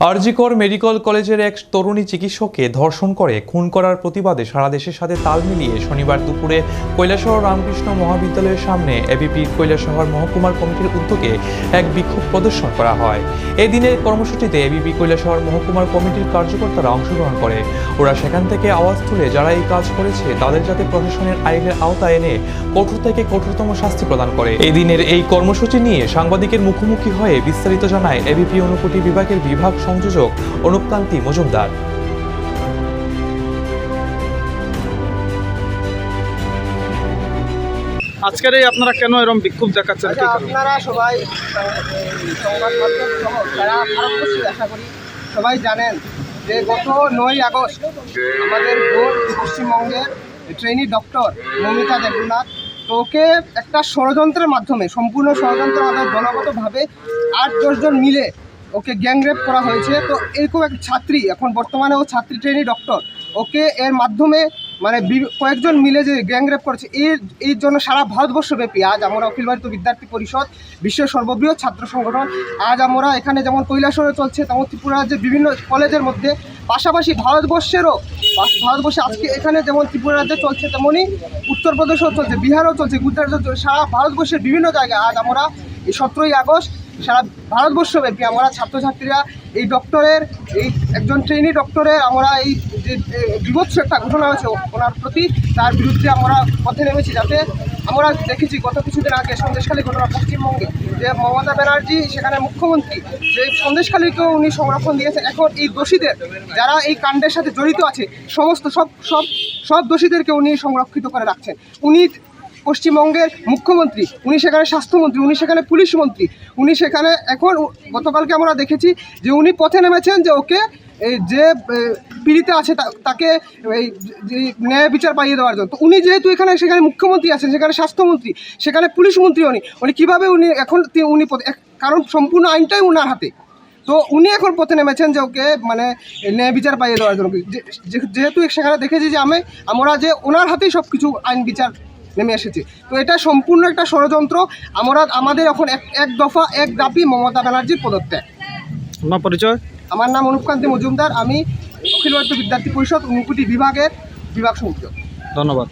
RG Kar medical কলেজের এক তরুণী চিকিৎসককে ধর্ষণ করে খুন করার প্রতিবাদে সারা দেশের সাথে তাল মিলিয়ে শনিবার দুপুরে কৈলাসহর রামকৃষ্ণ মহাবিদ্যালয়ের সামনে এবিপি কৈলাসহর মহকুমার কমিটির উদ্যোগে এক বিক্ষোভ প্রদর্শন করা হয়। এই দিনের কর্মসূচিতে এবিপি কৈলাসহর মহকুমার কমিটির কার্যকর্তারা অংশগ্রহণ করে। ওরা সেখান থেকে আওয়াজ তুলে যারা এই কাজ করেছে তাদের যাতে প্রশাসনের আইনের আওতায় এনে কঠোর থেকে কঠোরতম শাস্তি প্রদান করে। এই দিনের এই কর্মসূচি নিয়ে সাংবাদিকের মুখোমুখি হয়ে বিস্তারিত জানায় এবিপি ঊনকোটি বিভাগের বিভাগ সংযোজক অনুপকান্তি মজুমদার। আজকের এই আপনারা কেন এরকম বিক্ষোভ দেখাচ্ছেন? আপনারা সবাই সংবাদ মাধ্যম সহ সারা ভারতবর্ষে আশা করি সবাই জানেন যে গত 9ই আগস্ট আমাদের পশ্চিমবঙ্গের ট্রেনি ডক্টর মমিতা দেবনাথ তোকে একটা ষড়যন্ত্রের মাধ্যমে সম্পূর্ণ ষড়যন্ত্র আমাদের দলগতভাবে 8-10 জন মিলে ওকে গ্যাংরেপ করা হয়েছে। তো এরকম এক ছাত্রী, এখন বর্তমানে ও ছাত্রী ট্রেনি ডক্টর, ওকে এর মাধ্যমে মানে কয়েকজন মিলে যে গ্যাংরেপ করেছে, এর জন্য সারা ভারতবর্ষব্যাপী আজ আমরা অখিল ভারতীয় বিদ্যার্থী পরিষদ বিশ্বের সর্ববৃহৎ ছাত্র সংগঠন, আজ আমরা এখানে যেমন কৈলাসহরে চলছে তেমন ত্রিপুরা রাজ্যের বিভিন্ন কলেজের মধ্যে, পাশাপাশি ভারতবর্ষে আজকে এখানে যেমন ত্রিপুরা রাজ্যে চলছে তেমনই উত্তরপ্রদেশেও চলছে, বিহারেও চলছে, গুজরাটেও চলছে, সারা ভারতবর্ষের বিভিন্ন জায়গায় আজ আমরা এই 17ই আগস্ট সারা ভারতবর্ষব্যাপী আমরা ছাত্রছাত্রীরা এই ডক্টরের, এই একজন ট্রেনি ডক্টরের আমরা এই যে বিভৎস একটা ঘটনা হয়েছে ওনার প্রতি, তার বিরুদ্ধে আমরা পথে নেমেছি। যাতে আমরা দেখেছি গত কিছুদিন আগে সন্দেশখালী ঘটনা পশ্চিমবঙ্গে, যে মমতা ব্যানার্জি সেখানে মুখ্যমন্ত্রী, সেই সন্দেশখালীকেও উনি সংরক্ষণ দিয়েছেন। এখন এই দোষীদের যারা এই কাণ্ডের সাথে জড়িত আছে সমস্ত সব দোষীদেরকে উনি সংরক্ষিত করে রাখছেন। উনি পশ্চিমবঙ্গের মুখ্যমন্ত্রী, উনি সেখানে স্বাস্থ্যমন্ত্রী, উনি সেখানে পুলিশ মন্ত্রী, উনি সেখানে এখন গতকালকে আমরা দেখেছি যে উনি পথে নেমেছেন যে ওকে যে পীড়িতা আছে তাকে এই ন্যায় বিচার পাইয়ে দেওয়ার জন্য। তো উনি যেহেতু সেখানে মুখ্যমন্ত্রী আছেন, সেখানে স্বাস্থ্যমন্ত্রী, সেখানে পুলিশ মন্ত্রী, উনি কীভাবে এখন উনি কারণ সম্পূর্ণ আইনটাই ওনার হাতে। তো উনি এখন পথে নেমেছেন যে ওকে মানে ন্যায় বিচার পাইয়ে দেওয়ার জন্য, যেহেতু সেখানে দেখেছি যে আমরা যে ওনার হাতেই সব কিছু আইন বিচার নেমে এসেছে। তো এটা সম্পূর্ণ একটা ষড়যন্ত্র। আমাদের এখন এক দফা এক দাবি মমতা ব্যানার্জির পদত্যাগ। আপনার পরিচয়? আমার নাম অনুপকান্তি মজুমদার, আমি অখিল ভারতীয় বিদ্যার্থী পরিষদ ঊনকোটি বিভাগের বিভাগ সংযোজক। ধন্যবাদ।